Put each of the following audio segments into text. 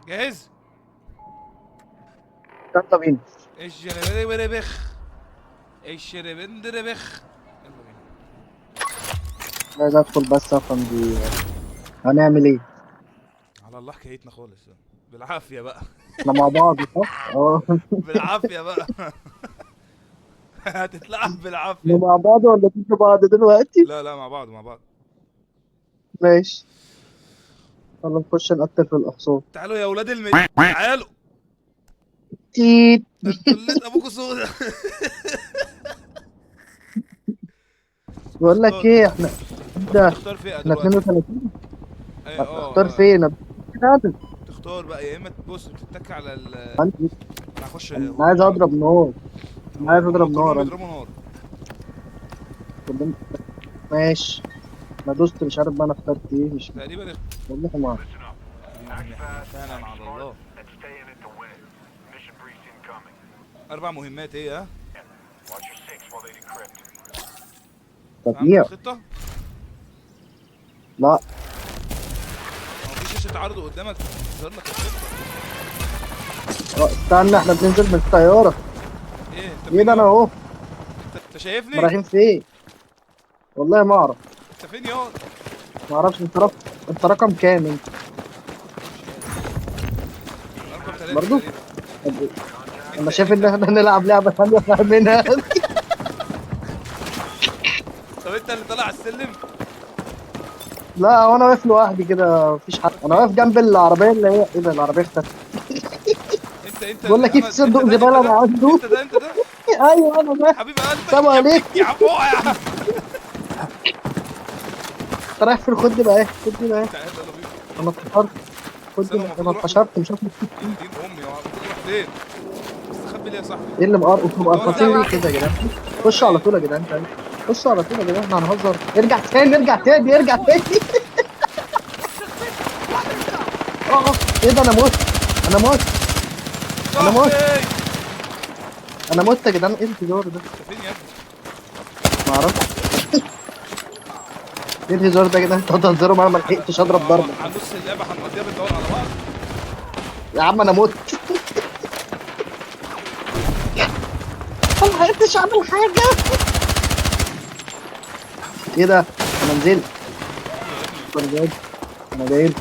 جاهز؟ يلا بينا. ايش ربخ ايش ربخ. يلا بينا. عايز ادخل بس افهم دي هنعمل ايه. على الله حكايتنا خالص. بالعافيه بقى. احنا مع بعض صح؟ اه. بالعافيه بقى. هتتلعب احنا بالعافيه. مع بعض ولا ضد بعض دلوقتي؟ لا لا، مع بعض مع بعض. ماشي. يلا نخش نقتل في الاقسام. تعالوا يا اولاد تعالوا. تيت. ده انتوا اللي ابوكوا سودا. بقول لك اختار. ايه احنا المفروض ده. تختار فئه احنا دلوقتي. 32. اي اختار فين؟ أنا تختار بقى، يا اما تبص بتتك على عندي. هخش انا هجوم عايز على اضرب طول. نار. انا هو عايز هم اضرب كلهم نار انا. بيضربوا نار. كلهم- ماشي. انا دوست مش عارف بقى انا اخترت ايه مش. تقريبا والله ما اعرف. احنا فعلا على الله. 4 مهمات ايه ها؟ فهمت تطبيع. الخطة؟ لا. هو في شاشة عرض قدامك تظهر لك الخطة. استنى احنا بننزل من الطيارة. ايه انت ايه فين ده انا ياض؟ اهو. انت احنا شايفني؟ رايحين فين؟ والله ما اعرف. انت فين ياض؟ ما اعرفش انت رقم كام انت؟ رقم 3 برضو. تقريبا. طب إيه؟ انا انت شايف ان انت احنا نلعب لعبة ثانية فاهمينها. طب انت اللي طالع على السلم؟ لا وانا واقف لوحدي كده مفيش حد. انا اوكي. واقف جنب العربية اللي هي ايه ده العربية اختفت. انت بقول لك ايه في امل، انت صندوق ده انت زبالة انا ده عنده. انت ده. ايوه انا ده. حبيب قلبي سلام يا ابنك عليك. يا عموع. انت رايح فين؟ خد دي بقى ايه خد دي بقى ايه. تعال يلا بينا. انا اتحشرت. خد بس دي انا بقى. المفروض انا اروح اتحشرت مش عارف. يا دين امي، هو المفروض اروح فين؟ استخبي ليه يا صاحبي؟ ايه اللي مقرقص انت واقف مقرقصين ليه؟ ليه كده يا جدعان؟ واقف خشوا على ليه؟ طول يا جدعان تعالوا. خشوا على طول يا جدعان احنا هنهزر. ارجع تاني ارجع تاني ارجع تاني. ايه ده انا موت. انا موت. انا موت. صاحبي. انا موت يا جدعان ايه الهزار ده؟ انت فين يا ابني؟ ما اعرفش. ايه الهزار ده يا جدعان؟ انتوا هتهزروا معايا ما لحقتش اضرب ضربه. على نص اللعبة هنقضيها بندور على بعض. يا عم انا موت. ما لحقتش اعمل حاجه. ايه ده؟ انا نزلت. انا جاي. انا جاي.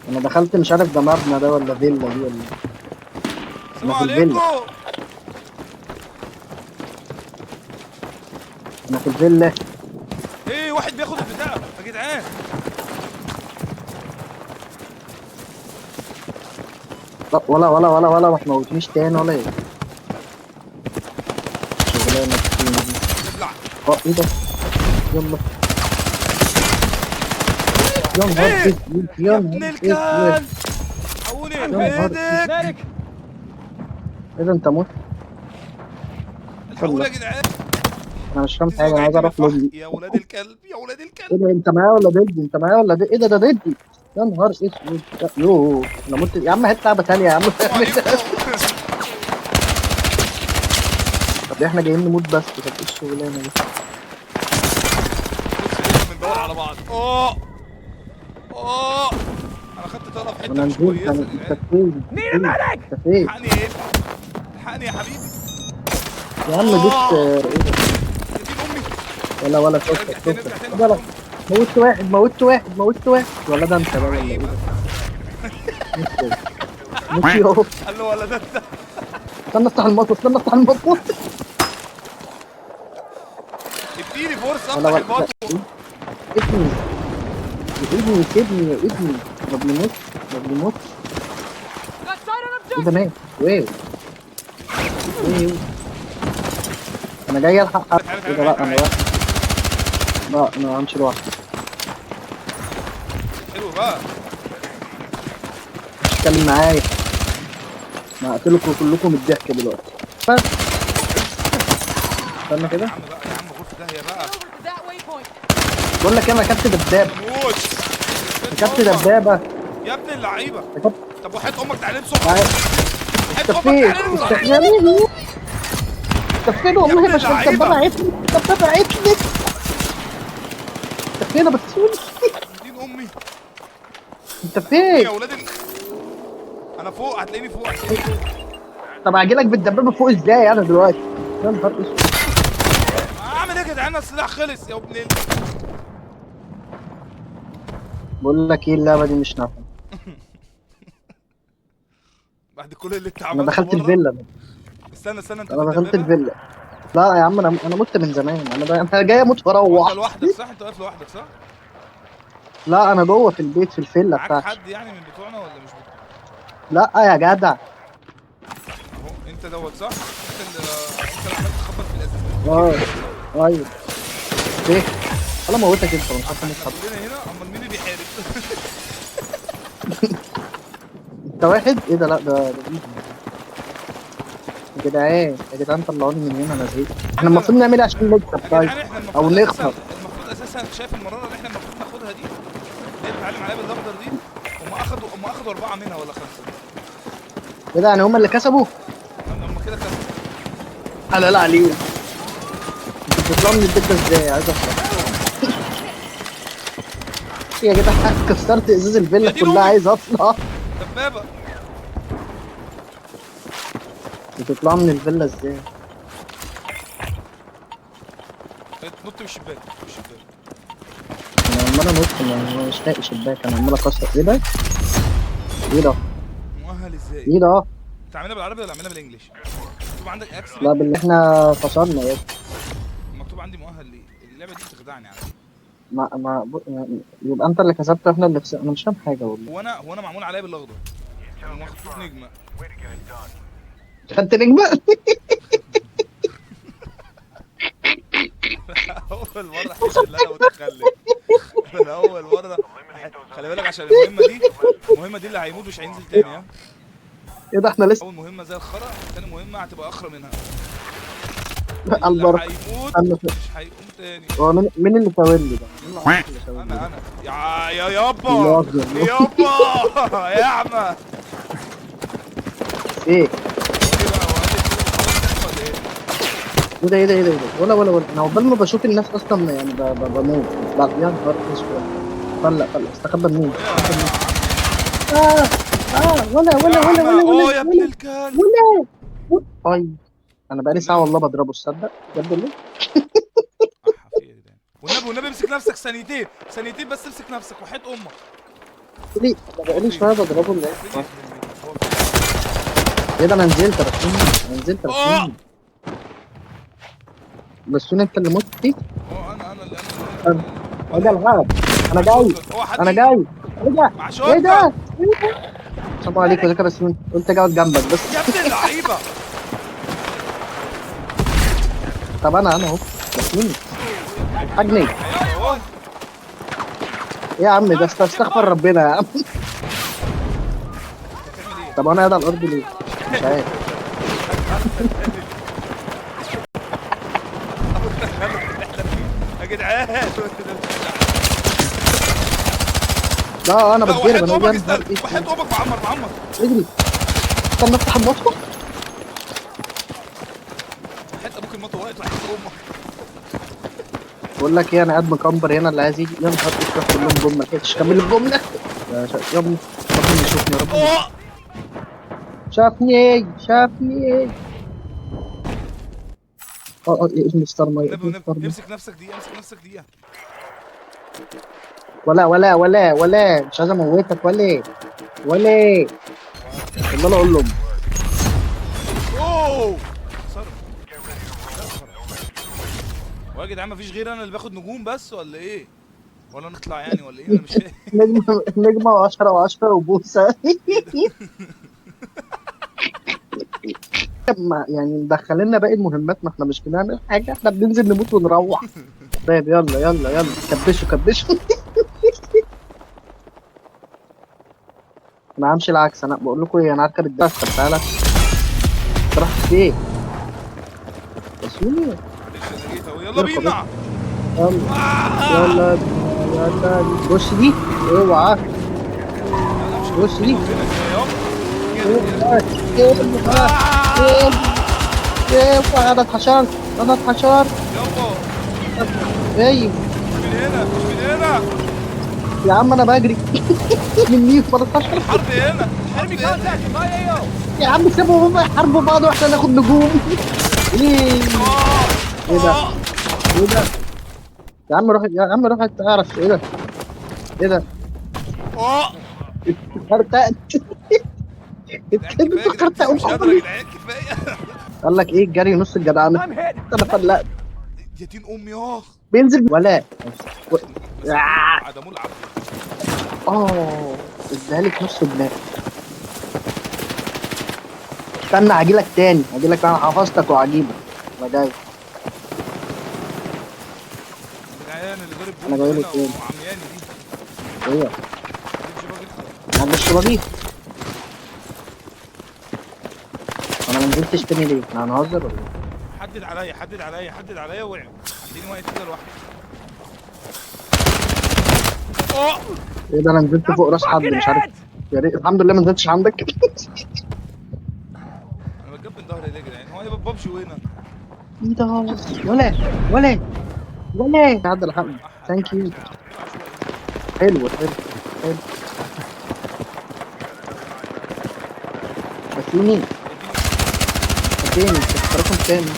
انا دخلت مش عارف ده مبنى ده ولا فيلا دي ولا. السلام انا في عليكم. الفيلا. انا في الفيلا. ايه واحد بياخد البتاع يا جدعان. لا ولا ما تموتنيش تاني ولا ايه؟ شغلانه كتير دي. ابلع. ايه ده؟ يلا. يا نهار ايه اسود يا يا ابن نهار اسود. الكلب. حقوني يا نهار اسود. بايدك. ايه ده انت موت؟ الحقوني يلا. يا جدعان. انا مش فاهم دي حاجه انا عايز وجعتني من اعرف الفحم لوبي. يا ولاد الكلب يا ولاد ايه الكلب. ده انت معايا ولا ضدي؟ انت معايا ولا ضدي؟ ايه ده ضدي. يا نهار اسود. يوه انا مت يا عم هات لعبه ثانيه يا عم. السلام عليكم. طب احنا جايين نموت بس. طب ايه الشغلانه دي؟ بص بندور على بعض. اوه انا خدت طلقه في حته انا مش نزلت كويسه انا. يا انت جدعان. فين؟ انت فين؟ الحقني ايه؟ الحقني يا حبيبي. يا عم دوست ايه ده؟ يا دين امي. ولا ارجع شفتك تاني شفتك. ارجع تاني لا يا لا. امي. موت واحد ولا ده انت ده ولا ايه عيبه. ده؟ موت اهو. قال له ولا ده انت. استنى افتح المطوه. اديني فرصه ولا افتح ولا لا. المطوه. ابني. يا ابني. ما بيموت. ايه ده مات. واو. واو. انا جاي الحق حد. تعالى ايه تعالى ده معايا لا تعالى انا معايا. واحد. لا انا همشي لوحدي. حلو بقى. مش اتكلم معايا. انا هقتلكم كلكم الضحك دلوقتي. بس. استنى يا كده. عم بقى يا عم غرفة داهية بقى. بقول لك انا ركبت دبابه. موت. ركبت دبابه. يا ابن اللعيبة. ركبت. طب وحياة امك تعالى بسرعة. تعال. وحياة امك استفيد تعالى بسرعة. استفيد يا والله ابن مش الدبابه اللعيبة. عتلت. الدبابه عتلت. استفيد بس. دين امي. انت الحقوني يا فين؟ ولاد انا فوق، هتلاقيني فوق، هتلاقيني فوق. طب هاجيلك بالدبابه فوق ازاي انا دلوقتي؟ يا نهار اسود. اعمل ايه يا جدعان؟ السلاح خلص يا ابن بقول لك ايه، اللعبه دي مش نافعه. بعد كل اللي انت انا عملته دخلت بره. الفيلا. استنى استنى، انت في انا دخلت الدبابه؟ الفيلا. لا يا عم، انا مت من زمان. انا جاي اموت هو انت واروح. لوحدك صح؟ انت واقف لوحدك صح؟ لا انا جوه في البيت في الفيلا معاك بتاعتي. حد يعني من بتوعنا ولا مش بتوع؟ لا يا جدع. اهو انت دوت صح؟ انت اللي عمال تخبط في الازاز اه. كده. ايوه. ايه؟ انا موتك انت مش عارف احنا نتحط. كلنا هنا، امال مين اللي بيحارب؟ انت واحد؟ ايه ده؟ لا ده ايدي. يا جدعان يا جدعان طلعوني من هنا، انا زهقت. احنا انا المفروض نعمل ايه عشان نكسب يا طيب؟ جدعان احنا او نخسر. المفروض اساسا شايف المراره اللي احنا المفروض ناخدها دي، اللي بتعلم عليها بالاخضر دي. هم اخدوا 4 منها ولا 5؟ ايه ده؟ يعني هم اللي كسبوا؟ هم كده كسبوا. حلال عليهم. انتوا بتطلعوا من البيت ده ازاي؟ عايز افهم. يا جدعان كسرت ازاز الفيلا يا دين كلها، امي، عايز اطلع. دبابه. بتطلعوا من الفيلا ازاي؟ نط من الشباك، من الشباك. انا عمال انط، انا مش لاقي شباك، انا عمال اكسر. ايه ده؟ ايه ده؟ مؤهل ازاي؟ ايه ده؟ انت عاملها بالعربي ولا عاملها بالانجلش؟ مكتوب عندك لا، اكسلنت. باللي احنا كسرنا يا ابني. مكتوب عندي مؤهل ليه؟ اللعبه دي بتخدعني على فكره. يعني يبقى انت اللي كسبت واحنا اللي خسرنا. انا مش فاهم حاجه والله. هو انا معمول عليا بالاخضر، ومخطوط نجمه. خدت نجمه. اول مره احس ان انا متخلف. انا اول مره خلي بالك عشان المهمه دي اللي هيموت مش هينزل تاني ها. ايه ده؟ احنا لسه. اول مهمه زي الخرا، تاني مهمه هتبقى اخرى منها. على اللي البركه. هيموت انا مش هيقوم تاني. هو مين اللي تاولي ده؟ مين اللي تاولي ده؟ انا يا يابا الله أكبر. يابا يا اعمى. ايه؟ ايه بقى، هو قال لي كده ولا ايه؟ ايه ده؟ ولا انا عقبال ما بشوف الناس اصلا يعني بموت. بعد يا نهار اسود. فلا استخبى منين؟ يا استخبى منين؟ عم، اه. ولا يا ولا ولا عم ولا ولا اوه يا ابن ولا الكلب. ولا. طيب. انا بقالي ساعه والنبي والله بضربه، تصدق بجد والله. في ايه يا جدعان؟ والنبي امسك نفسك ثانيتين ثانيتين بس، امسك نفسك وحياة امك. ليه؟ انا هو بقالي فين؟ شويه بضربه اللي هو فين يا ابن الميت؟ هو فين؟ ايه ده؟ انا نزلت رسمي. انا نزلت اه رسمي. بس انت اللي مت فيه. اه انا اللي انا ولا الغاب. انا مع جاي. شوتجن، هو انا حديد جاي. ايه ده؟ مع ايه شوتجن. ده؟ ايه ده؟ السلام عليكم، ازيك يا بسيون؟ قلت اجي اقعد جنبك بس. يا ابن اللعيبه. طب انا اهو. بسيوني. حجني. اهو ايه يا عم ده؟ استغفر ربنا يا عم. بتعمل ايه؟ طب انا قاعد على الارض ليه؟ مش عارف. يا جدعان لا انا لا، بتضرب. وحياة انا امك يا نهار استنى، وحياة اسود. امك معمر. اجري. استنى افتح المطبخ. وحياة ابوك المطوه وقعت، وحياة امك. بقول لك ايه، انا قاعد مكمبر هنا، اللي عايز يجي يا نهار اسود كلهم جم، ما لحقتش كمل الجمله. يا ابني ربنا يشوفني، ربنا يشوفني. اه شافني. إيه ابن ستار ماي، والنبي ابن والنبي ستار ماي. امسك نفسك دقيقه، امسك نفسك دقيقه. ولا مش عايز اموتك ولا. والله لا اقول لهم. اوه صرف. هو يا جدعان مفيش غير انا اللي باخد نجوم بس ولا ايه؟ ولا نطلع يعني ولا ايه؟ انا مش فاهم. نجمه و10 و10 وبوسه. ايه ده؟ يعني مدخلنا باقي المهمات، ما احنا مش بنعمل حاجه، احنا بننزل نموت ونروح. طيب يلا كبشوا. انا همشي العكس. انا بقول لكم ايه، انا هركب الدفع. طب تعالى. انت رحت فين؟ بسيوني. معلش انا جيت اهو، يلا اركب. بينا. يلا. آه! يلا. بص دي. اوعى. انا مش بص دي. فين ازاي اهو اوعى. اوعى. انا اتحشرت. يابا ايوه. مش من هنا مش من هنا. يا عم انا بجري مني ما تطلعش. الحرب هنا، الحرب هنا. يا عم سيبهم هم يحاربوا بعض واحنا ناخد نجوم. ايه ايه ده؟ ايه ده؟ يا عم روح، يا عم روح تعرف ايه ده؟ ايه ده؟ اه خرتقت. جدعان كفايه يا جدعان، مش قادر يا جدعان كفايه. قال لك ايه الجري نص الجدعنه. انا فلقت. يا دين امي اه. بينزل ولا و... ده ملعب. اديها لك نص دماغ. استنى هجيلك تاني، هجيلك انا حفظتك وهجيبك. انا جاي. جدعان اللي ضارب انا بوم جاي هنا لك تاني. وعمياني دي. ايوه دي شباب انا مش بجيب. انا ما نزلتش تاني ليه؟ انا هنهزر ولا ايه؟ حدد عليا حدد عليا حدد عليا، وقع. اديني واقف كده لوحدي. اه ايه ده؟ انا نزلت فوق راس حد مش عارف. يا ريت الحمد لله ما نزلتش عندك. انا بتجبن ظهري ليه يا جدعان؟ هو انا ببجي وهنا. ايه ده؟ ولا ولا ولا عدى الحق. ثانك يو. حلو حلو حلو. شايفيني؟ شايفيني؟ رقم تاني.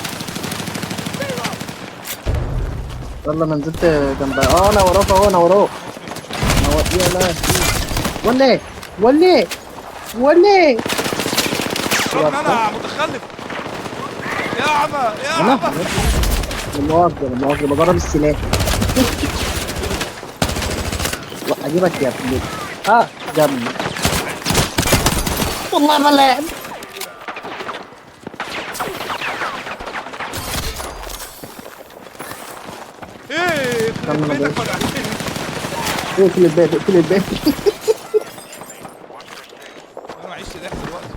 يلا انا نزلت جنب انا وراك اهو، انا وراك. انا وراك يا لا. ولا ولا ولا رغم ان انا متخلف. يا عمى يا انا عمى. المؤاخذة المؤاخذة بجرب السلاح. اجيبك يا ابني. جنبي والله ملان. ايه كمل بيتك بقى. وجعتني. اقفل الباب اقفل الباب. انا معيش سلاح دلوقتي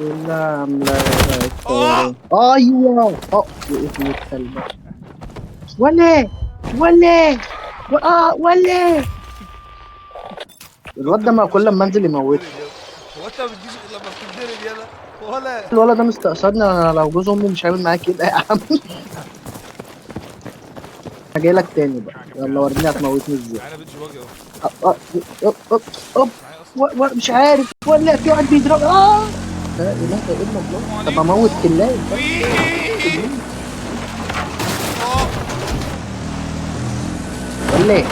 يا جدعان. لا عاملة ايوه وقف الكلب. ولا ولا ولا الواد ده ما كل ما انزل يموت. هو انت ما بتجيش غير لما بتتضرب يالا ولا؟ الولد ده مستقصدني، انا لو جوز امي مش هعمل معاك كده يا عم. انا جاي لك تاني بقى، يلا وريني هتموتني ازاي. انا بنش واجي اهو. أوب. مش عارف ولا في واحد بيضرب. لا اله الا الله. طب اموت كلاي. ولا ايه؟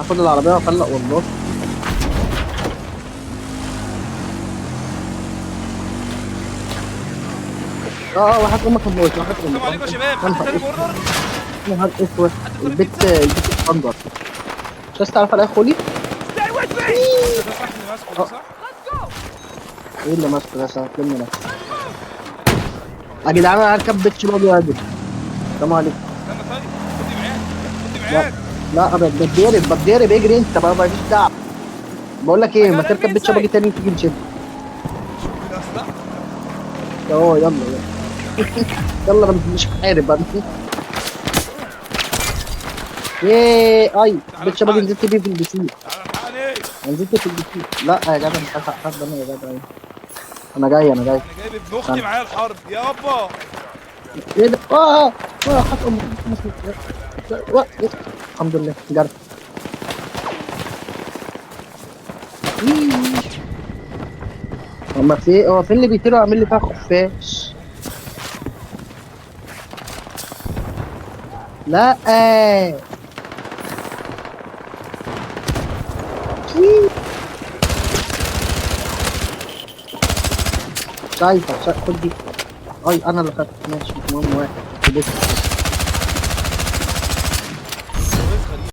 هاخد العربيه وافلق والله. واحد امك هتموت، واحد امك. السلام عليكم يا شباب، حد تاني اوردر؟ يا نهار اسود. البت اتفجر. مش عايز تعرف على خولي؟ ده صح اللي ماسكه ده صح؟ ايه اللي ماسكه ده؟ سامحني نفسي. يا جدعان انا هركب بيتش باجي واجي. السلام عليكم. استنى طيب، خدني معاك خدني معاك. لا بتضرب اجري انت بقى ماليش دعوه. بقول لك ايه، ما تركب بيتش باجي تاني تيجي نشد. يلا يلا. يلا انا مش محارب انا. اي بيتش باجي نزلت بيه في البسين. تعالى نزلت في البسين. لا يا جدع مش هلحق حد انا يا جدع. انا جاي انا جايب ابن اختي معايا الحرب يابا. ايه ده؟ حط امك. الحمد لله جرب. هما في هو فين اللي بيطيروا عامل لي فيها خفاش؟ لا شايفه خد دي. انا اللي خدت ماشي. المهم واحد بس.